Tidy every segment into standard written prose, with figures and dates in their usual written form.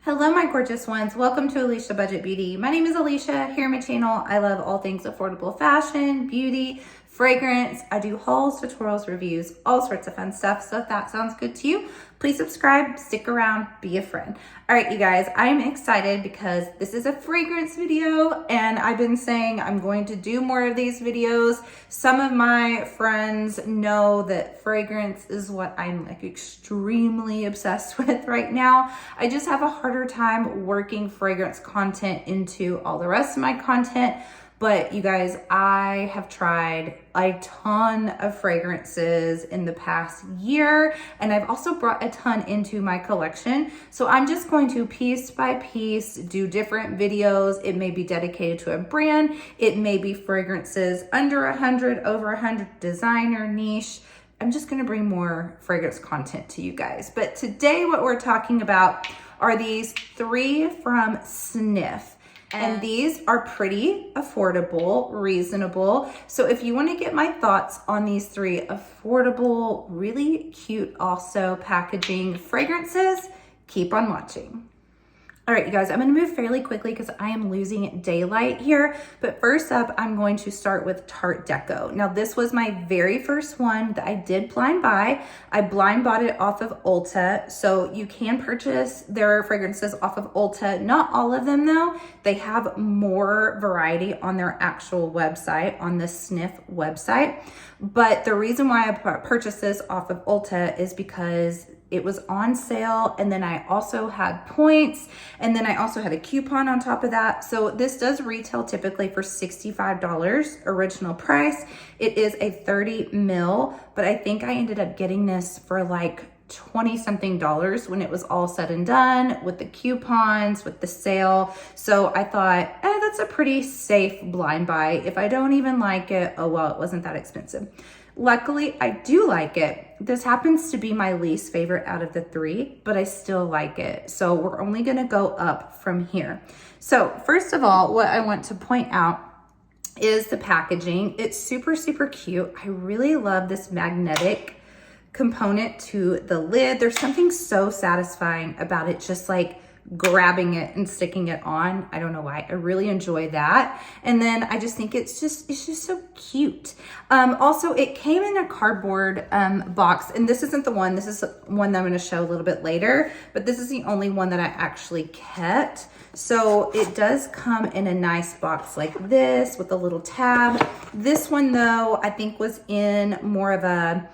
Hello, my gorgeous ones. Welcome to Alicia Budget Beauty. My name is Alicia. Here on my channel, I love all things affordable fashion, beauty, fragrance. I do hauls, tutorials, reviews, all sorts of fun stuff. So if that sounds good to you, please subscribe, stick around, be a friend. All right, you guys, I'm excited because this is a fragrance video and I've been saying I'm going to do more of these videos. Some of my friends know that fragrance is what I'm like extremely obsessed with right now. I just have a harder time working fragrance content into all the rest of my content. But you guys, I have tried a ton of fragrances in the past year, and I've also brought a ton into my collection. So I'm just going to piece by piece do different videos. It may be dedicated to a brand. It may be fragrances under 100, over 100, designer, niche. I'm just gonna bring more fragrance content to you guys. But today what we're talking about are these 3 from Snif. And these are pretty affordable, reasonable. So if you want to get my thoughts on these 3 affordable, really cute also packaging fragrances, keep on watching. All right, you guys, I'm gonna move fairly quickly because I am losing daylight here. But first up, I'm going to start with Tarte Deco. Now, this was my very first one that I did blind buy. I blind bought it off of Ulta. So you can purchase their fragrances off of Ulta. Not all of them though. They have more variety on their actual website, on the Snif website. But the reason why I purchased this off of Ulta is because it was on sale, and then I also had points, and then I also had a coupon on top of that. So this does retail typically for $65 original price. It is a 30 ml, but I think I ended up getting this for like 20 something dollars when it was all said and done with the coupons, with the sale. So I thought, that's a pretty safe blind buy. If I don't even like it, oh well, it wasn't that expensive. Luckily, I do like it. This happens to be my least favorite out of the 3, but I still like it. So we're only gonna go up from here. So first of all, what I want to point out is the packaging. It's super, super cute. I really love this magnetic component to the lid. There's something so satisfying about it, just like grabbing it and sticking it on. I don't know why. I really enjoy that. And then I just think it's just so cute. Also, it came in a cardboard box, and this isn't the one. This is one that I'm going to show a little bit later, but this is the only one that I actually kept. So it does come in a nice box like this with a little tab. This one though, I think was in more of a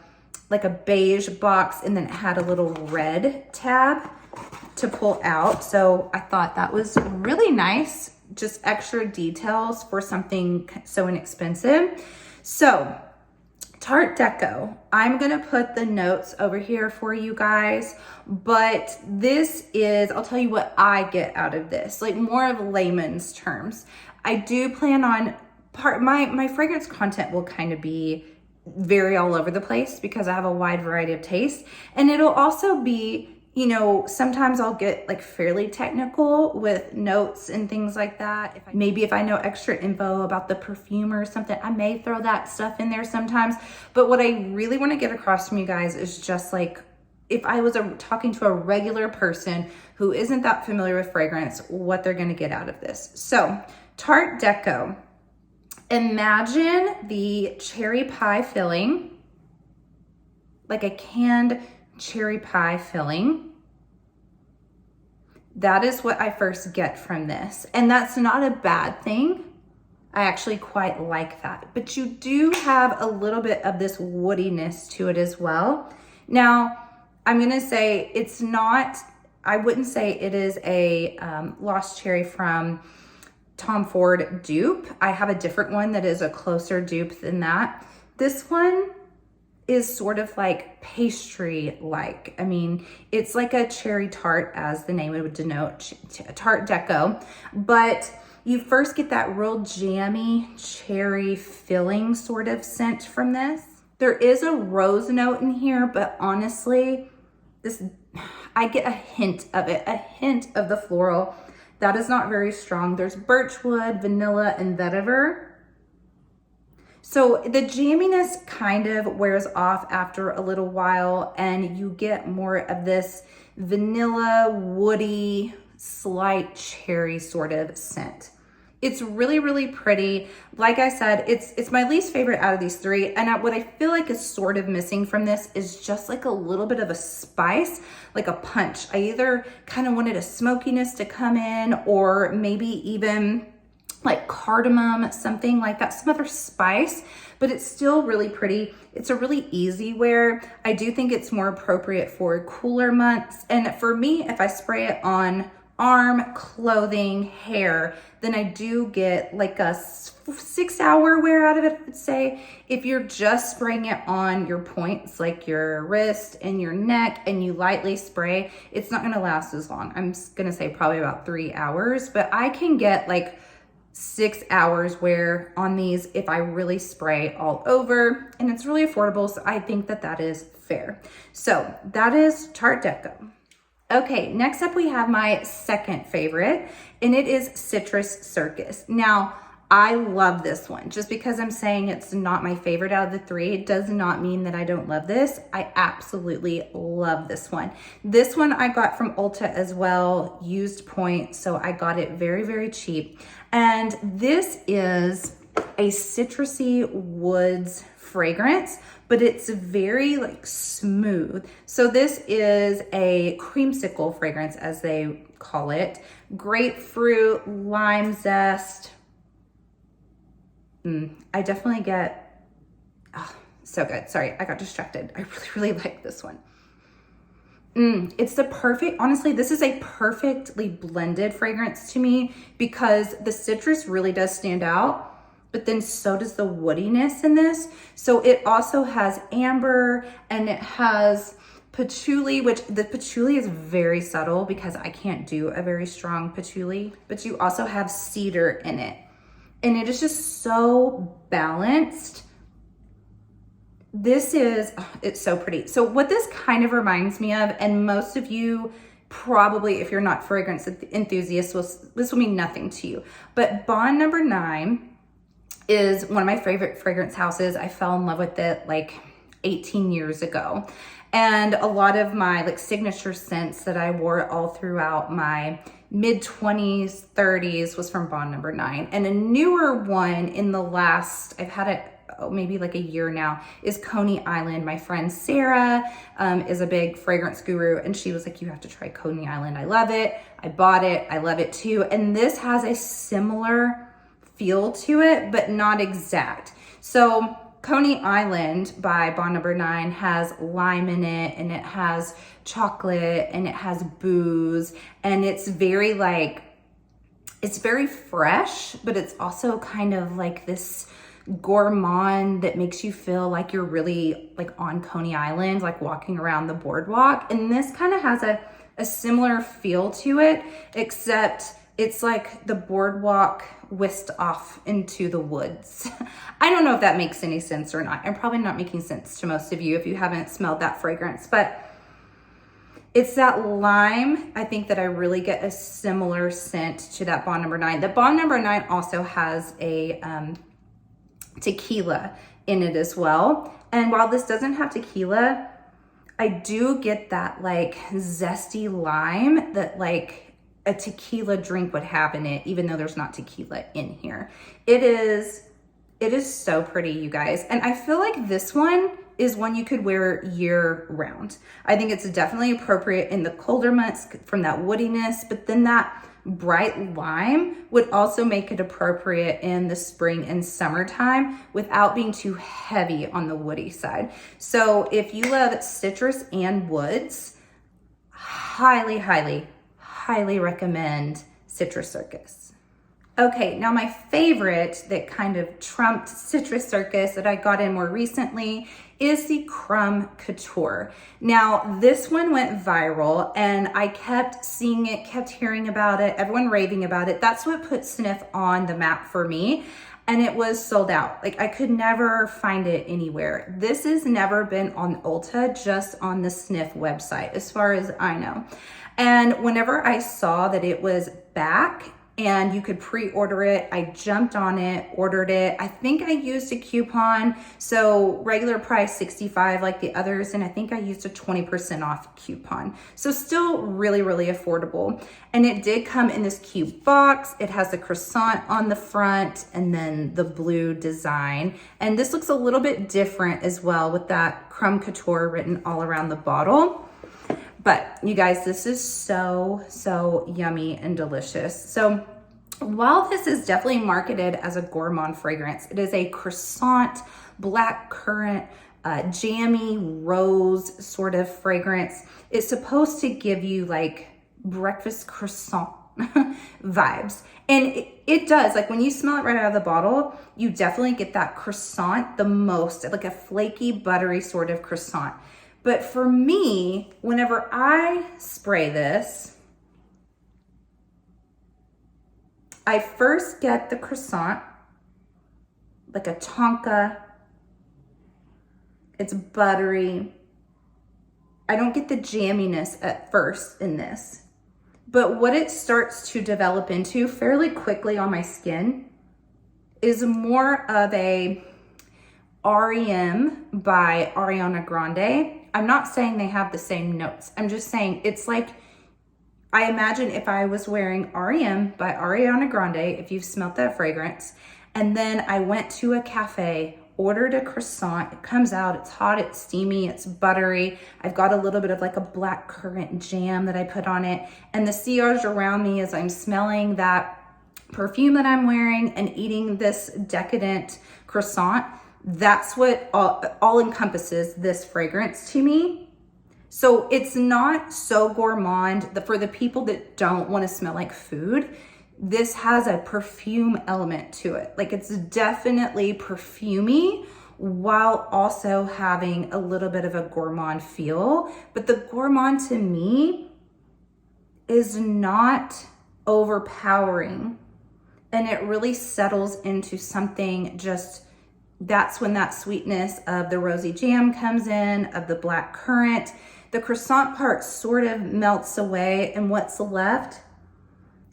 like a beige box, and then it had a little red tab to pull out. So I thought that was really nice, just extra details for something so inexpensive. So Tarte Deco, I'm gonna put the notes over here for you guys, but this is, I'll tell you what I get out of this, like more of layman's terms. I do plan on my fragrance content will kind of be very all over the place because I have a wide variety of tastes, and it'll also be, you know, sometimes I'll get like fairly technical with notes and things like that. Maybe if I know extra info about the perfume or something, I may throw that stuff in there sometimes. But what I really want to get across from you guys is just like, if I was talking to a regular person who isn't that familiar with fragrance, what they're going to get out of this. So Tarte Deco, imagine the cherry pie filling, like a canned cherry pie filling. That is what I first get from this. And that's not a bad thing. I actually quite like that. But you do have a little bit of this woodiness to it as well. Now, I'm gonna say it's not, I wouldn't say it is a Lost Cherry from Tom Ford dupe. I have a different one that is a closer dupe than that. This one is sort of like pastry-like. I mean, it's like a cherry tart, as the name would denote, Tarte Deco, but you first get that real jammy cherry filling sort of scent from this. There is a rose note in here, but honestly, I get a hint of it, a hint of the floral. That is not very strong. There's birchwood, vanilla, and vetiver. So the jamminess kind of wears off after a little while, and you get more of this vanilla, woody, slight cherry sort of scent. It's really, really pretty. Like I said, it's my least favorite out of these three. And what I feel like is sort of missing from this is just like a little bit of a spice, like a punch. I either kind of wanted a smokiness to come in, or maybe even like cardamom, something like that, some other spice, but it's still really pretty. It's a really easy wear. I do think it's more appropriate for cooler months. And for me, if I spray it on arm, clothing, hair, then I do get like a 6-hour wear out of it, I would say. If you're just spraying it on your points, like your wrist and your neck, and you lightly spray, it's not gonna last as long. I'm gonna say probably about 3 hours, but I can get like 6 hours wear on these if I really spray all over, and it's really affordable, so I think that that is fair. So that is Tarte Deco. Okay, next up we have my second favorite, and it is Citrus Circus. Now, I love this one. Just because I'm saying it's not my favorite out of the three, it does not mean that I don't love this. I absolutely love this one. This one I got from Ulta as well, used point, so I got it very, very cheap. And this is a citrusy woods fragrance, but it's very like smooth. So this is a creamsicle fragrance, as they call it. Grapefruit, lime zest. I definitely get, oh, so good. Sorry, I got distracted. I really, really like this one. It's the perfect, honestly, this is a perfectly blended fragrance to me, because the citrus really does stand out, but then so does the woodiness in this. So it also has amber, and it has patchouli, which the patchouli is very subtle because I can't do a very strong patchouli, but you also have cedar in it. And it is just so balanced. This is, oh, it's so pretty. So what this kind of reminds me of, and most of you probably, if you're not fragrance enthusiasts, this will mean nothing to you, but Bond Number 9 is one of my favorite fragrance houses. I fell in love with it like 18 years ago. And a lot of my like signature scents that I wore all throughout my mid-20s, 30s was from Bond Number 9. And a newer one in the last, I've had it maybe like a year now, is Coney Island. My friend Sarah is a big fragrance guru, and she was like, you have to try Coney Island. I love it. I bought it. I love it too. And this has a similar feel to it, but not exact. So Coney Island by Bond Number 9 has lime in it, and it has chocolate, and it has booze, and it's very like, it's very fresh, but it's also kind of like this gourmand that makes you feel like you're really like on Coney Island, like walking around the boardwalk. And this kind of has a similar feel to it, except it's like the boardwalk whisked off into the woods. I don't know if that makes any sense or not. I'm probably not making sense to most of you if you haven't smelled that fragrance, but it's that lime. I think that I really get a similar scent to that Bond Number 9. The Bond Number 9 also has a tequila in it as well. And while this doesn't have tequila, I do get that like zesty lime that like a tequila drink would have in it, even though there's not tequila in here. It is so pretty, you guys. And I feel like this one is one you could wear year round. I think it's definitely appropriate in the colder months from that woodiness, but then that bright lime would also make it appropriate in the spring and summertime without being too heavy on the woody side. So if you love citrus and woods, highly, highly, highly recommend Citrus Circus. Okay, now my favorite that kind of trumped Citrus Circus that I got in more recently is the Crumb Couture. Now, this one went viral, and I kept seeing it, kept hearing about it, everyone raving about it. That's what put Snif on the map for me, and it was sold out. Like, I could never find it anywhere. This has never been on Ulta, just on the Snif website, as far as I know. And whenever I saw that it was back and you could pre-order it. I jumped on it, ordered it. I think I used a coupon. So regular price 65 like the others, and I think I used a 20% off coupon. So still really, really affordable. And it did come in this cute box. It has the croissant on the front and then the blue design. And this looks a little bit different as well with that crumb couture written all around the bottle. But you guys, this is so, so yummy and delicious. So while this is definitely marketed as a gourmand fragrance, it is a croissant, black currant, jammy rose sort of fragrance. It's supposed to give you like breakfast croissant vibes. And it does, like when you smell it right out of the bottle, you definitely get that croissant the most, like a flaky, buttery sort of croissant. But for me, whenever I spray this, I first get the croissant, like a tonka. It's buttery. I don't get the jamminess at first in this. But what it starts to develop into fairly quickly on my skin is more of a REM by Ariana Grande. I'm not saying they have the same notes. I'm just saying it's like, I imagine if I was wearing REM by Ariana Grande, if you've smelt that fragrance, and then I went to a cafe, ordered a croissant, it comes out, it's hot, it's steamy, it's buttery. I've got a little bit of like a black currant jam that I put on it. And the sillage around me as I'm smelling that perfume that I'm wearing and eating this decadent croissant, that's what all encompasses this fragrance to me. So it's not so gourmand. For the people that don't want to smell like food, this has a perfume element to it. Like it's definitely perfumey while also having a little bit of a gourmand feel. But the gourmand to me is not overpowering, and it really settles into something just, that's when that sweetness of the rosy jam comes in, of the black currant. The croissant part sort of melts away, and what's left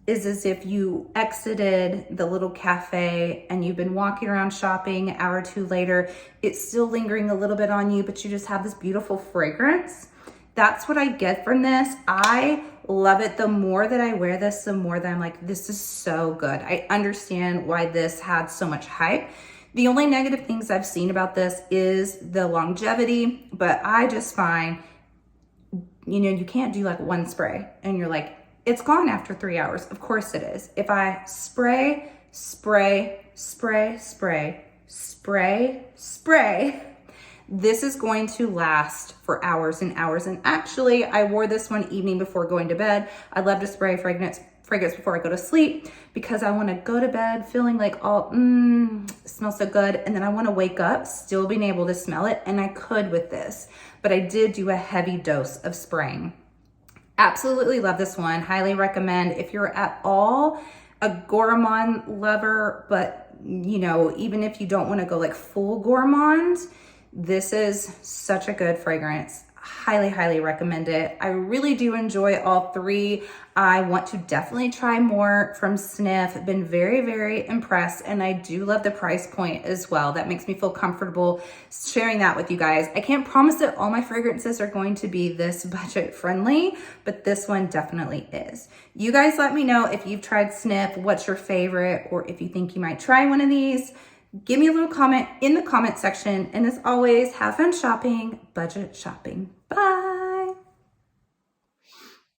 is as if you exited the little cafe and you've been walking around shopping, an hour or two later, it's still lingering a little bit on you, but you just have this beautiful fragrance. That's what I get from this. I love it. The more that I wear this, the more that I'm like, this is so good. I understand why this had so much hype. The only negative things I've seen about this is the longevity, but I just find, you know, you can't do like one spray and you're like, it's gone after 3 hours. Of course it is. If I spray, spray, spray, spray, spray, spray, this is going to last for hours and hours. And actually, I wore this one evening before going to bed. I love to spray fragrance before I go to sleep because I want to go to bed feeling like, oh, it smells so good. And then I want to wake up still being able to smell it. And I could with this, but I did do a heavy dose of spraying. Absolutely love this one. Highly recommend if you're at all a gourmand lover, but you know, even if you don't want to go like full gourmand, this is such a good fragrance. Highly, highly recommend it. I really do enjoy all three. I want to definitely try more from Snif. I've been very, very impressed, and I do love the price point as well. That makes me feel comfortable sharing that with you guys. I can't promise that all my fragrances are going to be this budget friendly, but this one definitely is. You guys let me know if you've tried Snif, what's your favorite, or if you think you might try one of these. Give me a little comment in the comment section. And as always, have fun shopping, budget shopping. Bye.